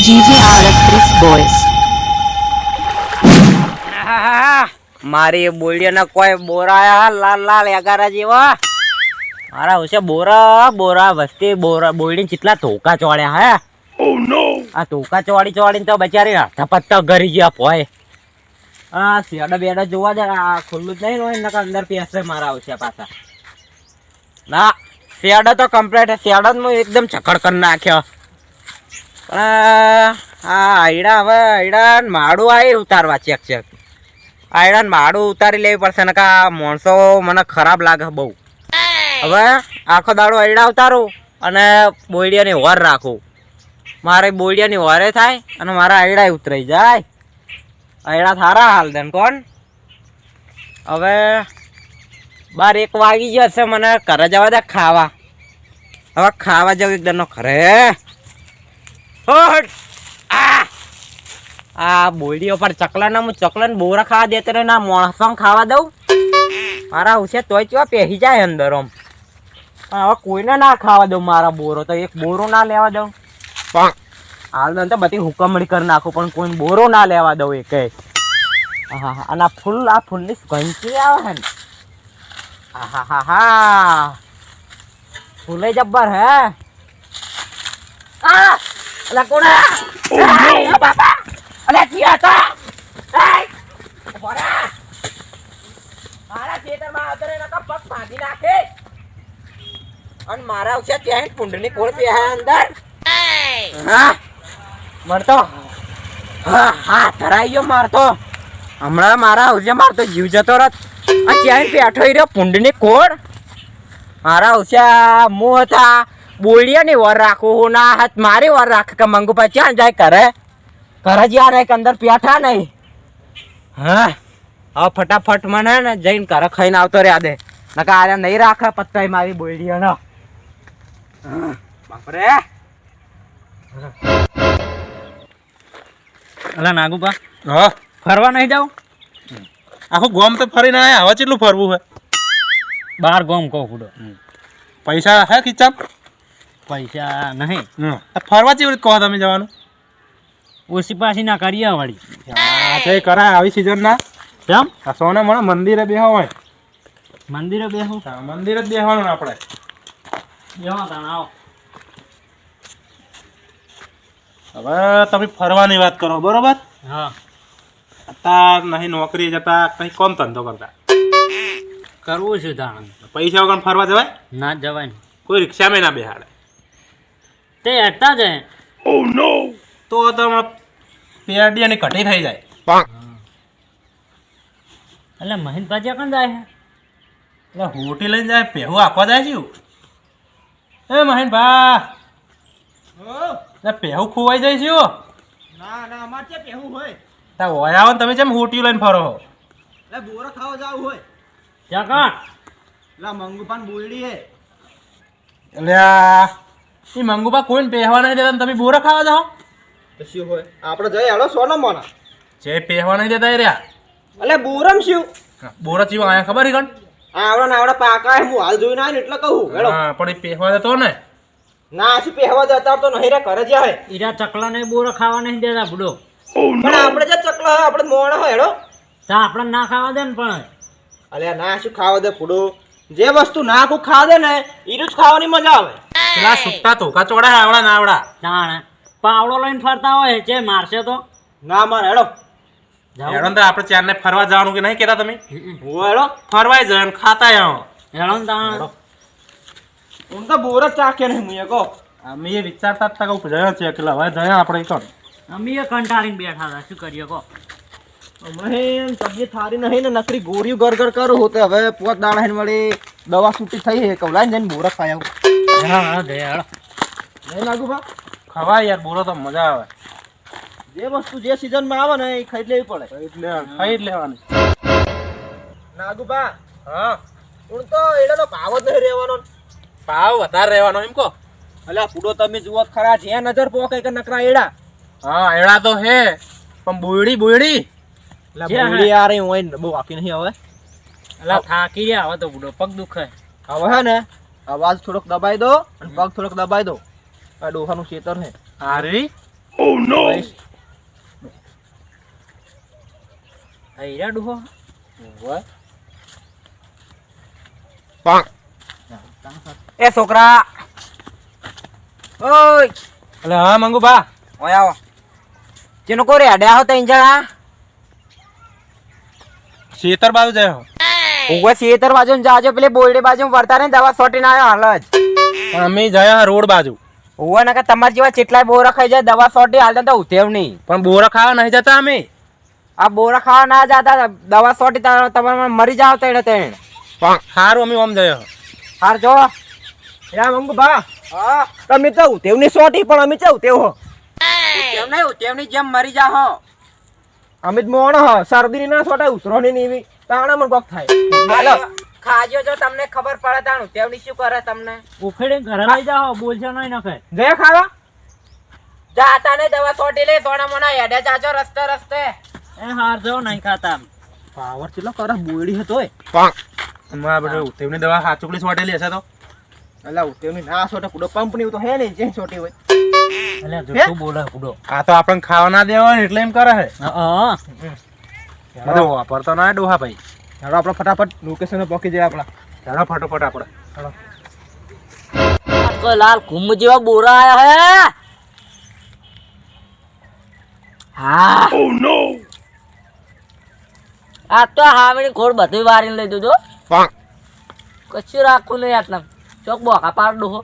GGR Boys. મારી બોલિયાના કોઈ બોરાયા લાલ લાલ એગારા જેવા મારા ઉસે બોરા બોરા વસ્તી બોરા બોલડી કેટલા ધોકા ચોડ્યા હે. ઓ નો આ ધોકા ચોડીને તો બચારી હાથા પત્તા ગરી ગયા પોય. આ સેડા બેડા જોવા દે આ ખુલ્લું જ નહીં હોય નકર અંદર પેસે મારા ઉસે પાછા ના સેડા તો કમ્પ્લીટ સેડા જ એકદમ ચકડ કરી નાખ્યો. પણ આ આયડા હવે આયડા માડું આવી ઉતારવા ચેક આયડા માડું ઉતારી લેવી પડશે ને કા માણસો મને ખરાબ લાગે બહુ. હવે આખો દાડો આયડા ઉતારું અને બોયડિયાની વર રાખું. મારે બોયડિયાની વરે થાય અને મારા આયડા ઉતરાઈ જાય. આયડા થારા હાલ દે કોણ. હવે 12-1 વાગી જશે મને ઘરે જવા દે ખાવા. હવે ખાવા જવું એકદમ ખરે આ બોયડીઓ પર ચકલા હું ચકલા બોરા ખાવા દેતો રે ના માણસો ખાવા દઉં. મારા ઉસે તોય ચો પહેરી જાય અંદર આમ. પણ હવે કોઈને ના ખાવા દઉં મારા બોરો તો એક બોરો ના લેવા દઉં. પણ હાલ તો બધી હુકમણી કરી નાખું પણ કોઈ બોરો ના લેવા દઉં એક. હા અને આ ફૂલની ઘંટી આવે ને હા ફૂલે જબ્બર હે. અલા કોણ બાપા અલે કિયા તો મારા ખેતરમાં આવતરે નકા પગ ભાંગી નાખે અને મારા ઉસે ત્યાં પુંડની કોળ પે અંદર હા મરતો હા ધરાઈ ગયો મારતો હમણાં મારા ઉસે મારતો જીવ જતો રત આ ત્યાં બેઠો રહ્યો પુંડની કોળ. મારા ઉસે મું હતા બોલિયાની વર રાખું ના હાથ મારી વર રાખ કે મંગુ પા ક્યાં જાય કરે જ્યાં રહે કે અંદર પેઠા નહીં. હા હવે ફટાફટ મને ને જઈને ઘરે ખાઈને આવતો રહ્યા દે નકા આરે નહીં રાખે પત્તાઈ મારી બોયડીઓનો. બાપરે અલા નાગુપા હા ફરવા નહીં જાવ. આખું ગોમ તો ફરીને આયા હવે કેટલું ફરવું હે. 12 ગોમ કહું પૂડો પૈસા હે ખીચામ પૈસા નહીં. ફરવા જેવું કહો તમે જવાનું ઓછી પાછી ના કરીએ વળી. હા તો એ કરાય આવી સિઝન ના કેમ આ સોને મને મંદિરે બેહો હોય મંદિરે બેહું મંદિરે જ બેહવાનું ને આપણે. બેહો તાણ આવો. હવે તમે ફરવાની વાત કરો બરોબર. હા અત્યાર નહીં નોકરી જતા કઈ કોમ ધંધો કરતા કરવું છે તાણ. પૈસા વગર ફરવા જવાય ના જવાય ને કોઈ રિક્ષામાં ના બેહાડે તે હેઠતા જાય. ઓ નો તો તમે પેરડી અને કટી થઈ જાય. એટલે મહેન્દ્ર પાછા કણ જાય છે એટલે હોટી લઈને જાય પહેવું આપવા જાય છે એ મહેન્દ્ર ભા પહેવું ખોવાઈ જાય છે. ના ના અમાર છે પેહું હોય તા હોય આવો ને તમે જેમ હોટી લઈને ફરો હો. એટલે બોરો ખાવા જાવ હોય ત્યાં કણ એટલે મંગુપાન બોયડી હે એટલે એ મંગુબા કોઈને પહેવા નહીં દેતા ને તમે બોરા ખાવા જાઓ. તો શું હોય આપણે જઈ હાલો સોના મોના જે પહેવા નહીં દેતા એ રહ્યા એટલે બોરમ શું બોરા ચીવા આયા ખબર હી કણ આવડા પાકા હું હાલ જોઈને આવ્યો એટલે કહું હેડો. હા પણ એ પહેવા દેતો ને ના શું પહેવા જતા તો નહીં રે ઘરે જ્યાં હે ઈરા ચકલા ને બોરો ખાવા નહીં દેતા બુડો. પણ આપણે જે ચકલા હોય આપણે મોણા હોય હેડો તો આપણે ના ખાવા દે ને પણ. અલ્યા ના શું ખાવા દે ફૂડો જે વસ્તુ ના કો ખાવા દે ને ઈરું જ ખાવાની મજા આવે. પેલા સુટ્ટા ધોકા ચોડા આવડા ના આવડા તાણ પાવડો લઈને ફરતા હોય છે મારશે તો ના માર હેડો હેડો તો આપણે ચાર ને ફરવા જવાનું કે નહીં કેતા તમે હેડો ફરવાય જાય ને ખાતા આવો. હેડો ને તાણ હું તો બોર જ ચાકે નહીં મુએ કહો અમે એ વિચારતા હતા કે જયા છે કે હવે જયા આપણે કણ અમે એ કંટાળીને બેઠા હતા શું કરીએ કહો. હમણાં તબિયત સારી નહીં ને નકરી ગોરીઓ ગરગર કરું હોતે હવે પોત દાણા હેન વળી દવા છૂટી થઈ હે કવલાઈને જઈને બોરા ખાય આવું. હા દે હેડો નહીં લાગુ બા ખવાય યાર બોલો તો મજા આવે. જે વસ્તુ જે સિઝનમાં આવે ને એ ખાઈ લેવી પડે. ખાઈ જ લેવાની. નાગુબા હા હું તો એડાનો ભાવ જ નહીં રહેવાનો. ભાવ વધારે રહેવાનો એમ કહો. અલ્યા પૂડો તમે જુઓ ખરા જ્યાં નજર પોકે કે નકરા એડા. હા એડા તો હે પણ બોયડી એટલે બોયડી આ રહી હોય બહુ વાકી નહીં હવે. એટલે થાકી રહ્યા હવે તો બુડો પગ દુખે હવે હે ને અવાજ થોડોક દબાઈ દો અને પગ થોડોક દબાઈ દો. આ ડોહાનું ખેતર હે હારી હૈરા ડુહો એ છોકરા ઓય એટલે હા મંગુ બા ઓય આવો જેનો કોરે અડ્યા હો તઈ જણા શેતર બાજુ જાય ઉગવા સિયેતર બાજુ ને જાજો પેલી બોયડી બાજુ વરતા ને દવા સોટીને આવ્યો હાલ જ પણ અમે જયા રોડ બાજુ ઉગવા નકા તમાર જેવા ચેટલાય બોરા ખાઈ જાય દવા સોટી હાલ તો ઉતેવ નહીં પણ બોરા ખાવા નહીં જતા અમે આ બોરા ખાવા ના જાતા દવા સોટી તમારે મરી જાવ તેણે તેણ પણ સારું અમે ઓમ જયા હાર જો યા મંગુ બા હા તમે તો ઉતેવની સોટી પણ અમે ચા ઉતેવ હો ઉતેવ નહીં ઉતેવની જેમ મરી જા હો અમે જ મોણ હ શરદી ના સોટા ઉતરોની નીવી તાણા મન કોક થાય હાલો ખાજો જો તમને ખબર પડે તાણ ઉતેવની શું કરે તમને ઉખેડીને ઘરે લઈ જાઓ બોલશો નહીં નખે જયા ખાવા જાતા ને દવા સોટી લે સોના મોના હેડે જાજો રસ્તે રસ્તે એ હાર જો નહીં ખાતા પાવર ચેલો કરે બોયડી હતો એ પણ અમારા બધે ઉતેવની દવા હાચુકડી સોટેલી હશે તો અલા ઉતેવની ના સોટા પૂડો કંપની તો હે નહીં જે સોટી હોય એટલે જુઠ્ઠું બોલે પૂડો આ તો આપણને ખાવા ના દેવા હોય ને એટલે એમ કરે છે હા બધું વાપરતો ના ડોહા ભાઈ ચાલો આપણે ફટાફટ લોકેશન પહોંચી જાય આપણા ચાલો ફટોફટ આપણે કોઈ લાલ કુંભ જેવા બોરા આયા હે હા આ તો હાવણી ખોડ બધી વારીને લઈ દીધો કશું રાખવું નહીં આટલા ચોક બોકા પાડ ડોહો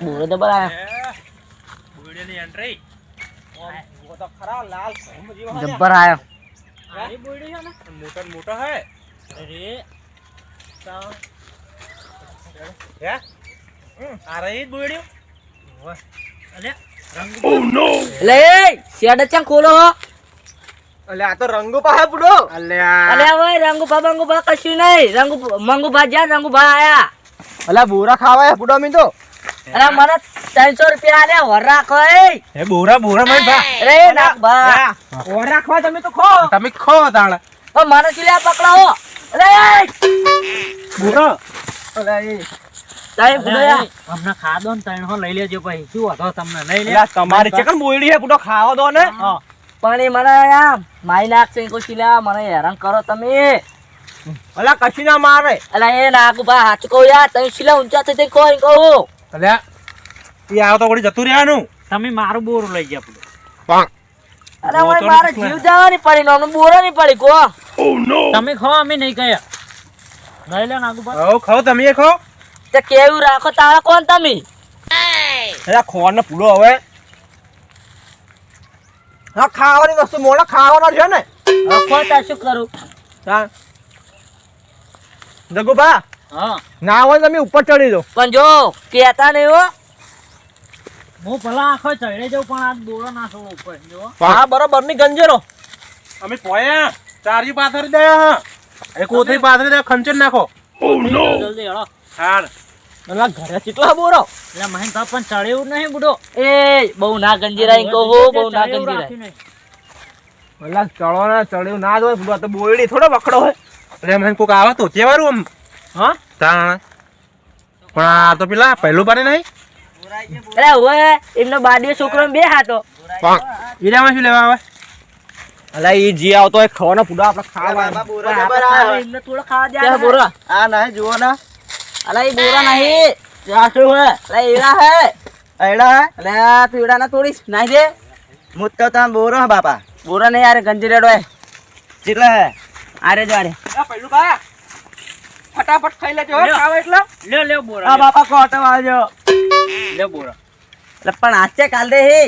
બોરે તો બરાબર બોડીની એન્ટ્રી તો ખરા લાલ જબ્બર આયો મોટા મોટા હે અરે હે આ રહી બોડીઓ અલે લે શેડ ચા ખોલો હો અલે આ તો રંગો પાહે પૂડો અલ્યા અલે ઓય રંગુભા બંગુભા કશું નહીં મંગુભા જ્યાં રંગુભા આયા અલા બોરા ખાવા પૂડો મી તો અરે મને 300 રૂપિયા આલે વર રાખો એ બોરા બોરા મત બા રે નાખ બા ઓર રાખવા તમે તો ખો તમે ખો તાળ ઓ મને ચીલા પકડાવો અરે બોરા અલા એ તાઈ બુડયા અમને ખાદો ને તણ હો લઈ લેજો ભાઈ શું હતો તમને લઈ લે અલા તમારી ચકન બોયડી હે પૂડો ખાવા દો ને પણ એ મને યાર માઈ નાખશે કો ચીલા મને હેરાન કરો તમે અલા કશી ના મારે અલા એ નાખું બા હાથ કહો યાર તમે ચીલા ઊંચા થઈ કોઈ કહું અલ્યા એ આવ તો વળી જતું રહ્યાનું તમે મારું બોર લઈ ગયા પૂડો પણ અરે ઓય મારે જીવ જવાની પડી નો બોરો ની પડી કો તમે ખો અમે નહીં કયા લઈ લે નાગુ બા હો ખાઓ તમે ખો તે કેવું રાખો તારા કોણ તમે અલા ખોન ને પૂડો હવે હા ખાવાની વસ્તુ મોળો ખાવાનો છે ને રાખો તા શું કરું હા જગુબા હા ના હોય તમે ઉપર ચડી જાઓ પણ જો કેતા નહીં હો હું ભલા આખો ચડે જાઉં પણ આ બોરો નાખો ઉપર જો હા બરોબર ની ગંજેરો અમે પોયા ચારી પાથરી દે એ કોથળી પાથરી દે ખંચન નાખો જલ્દી હળો હાર અલા ઘરે કેટલા બોરો એટલે મહેન તો પણ ચડ્યું નહીં બુડો એ બહુ ના ગંજીરાઈ કહો બહુ ના ગંજીરાઈ અલા ચડો ના ચડ્યું ના જ હોય પૂડો તો બોયડી થોડો વખડો હોય એટલે મને કોક આવે તો તેવારું આમ હા તાણ પણ આ તો પેલા પહેલું પાડે નહીં અરે ઓય એમનો બાડીયો છોકરો બે હાથો ઈરામાં શું લેવા આવે અલા ઈ જી આવતો હોય ખાવાનો પૂડો આપણે ખાવા એમને થોડો ખાવા દે ક્યાં બોરા આ ના જુઓ ના અલા એ બોરા નહીં ચાટુ હે અલા એડા હે એડા હે અલા તું એડા ના તોડીશ નાઈ દે મુત્તો તા બોરો હે બાપા બોરા નહીં યાર ગંજીરેડો હે કેટલા હે આરે જો આરે આ પહેલું બા ફટાફટ ખાઈ લેજો હો, ખાવ એટલે લે આ બોરા બાપા કોટો આવજો લે બોરા એટલે પણ આચે કાલ દે હે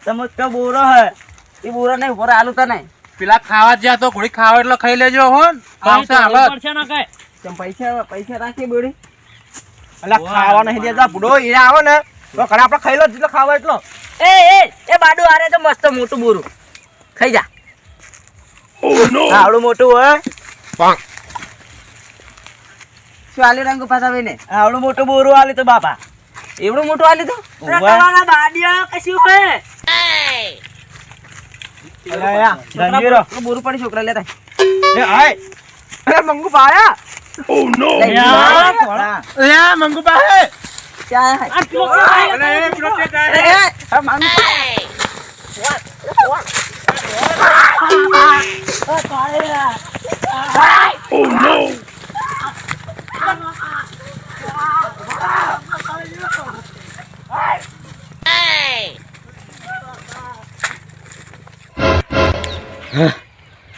સમજ કે બોરો હે એ બોરા નહીં બોરા આલુ તો નહીં પેલા ખાવા જ્યાં તો ઘોડી ખાવ એટલે ખાઈ લેજો હો આવશે હાલત પડશે ના કઈ કેમ પૈસા રાખી બોડી અલા ખાવા નહીં દેતા પૂડો એ આવો ને તો કડા આપણે ખાઈ લો જેટલો ખાવા એટલો એ બાડુ આરે તો મસ્ત મોટું બોરું ખાઈ જા આવડું મોટું હોય શું આલી રંગ પાછા ને આવડું મોટું બોરું આલી તો બાપા એવડું મોટું આલી તો ઓવે. બાડિયા કશું હે અલા યા ધંજીરો બોરું પડી છોકરા લેતા એ આય અરે મંગુ પાયા લઈ યા. જા. લ્યા મંગુ પાસે ત્યાં અલે, પેલો તે જાય.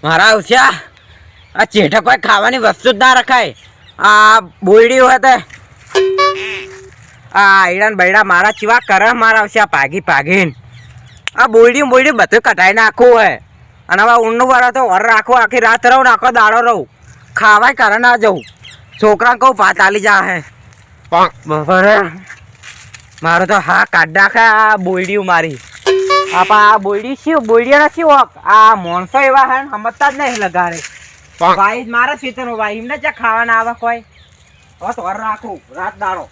મારા ઉછ્યા આ ચેઠા કોઈ ખાવાની વસ્તુ જ ના રખાય. આ બોયડી હોય તે આ આયડા બૈડા મારા ચીવા કરે મારા ઉછ્યા ભાગીને આ બોયડી બધું કટાઈ નાખવું હોય. અને હવે ઊંડું વાળા તો વર રાખો, આખી રાત રહું ને આખો દાડો રહું, ખાવાય કરે ના જવું. છોકરા કહું ભાત આલી જા હે બપોરે મારું તો હા કાઢ નાખે આ બોયડી મારી. આ બોયડી શું બોયડીના શું હક? આ માણસો એવા હે સમજતા જ નહીં લગાડે. ભાઈ મારા ખેતરનો ભાઈ એમને ક્યાં ખાવાના આવે કોઈ. હવે તો વર રાખું રાત દાડો.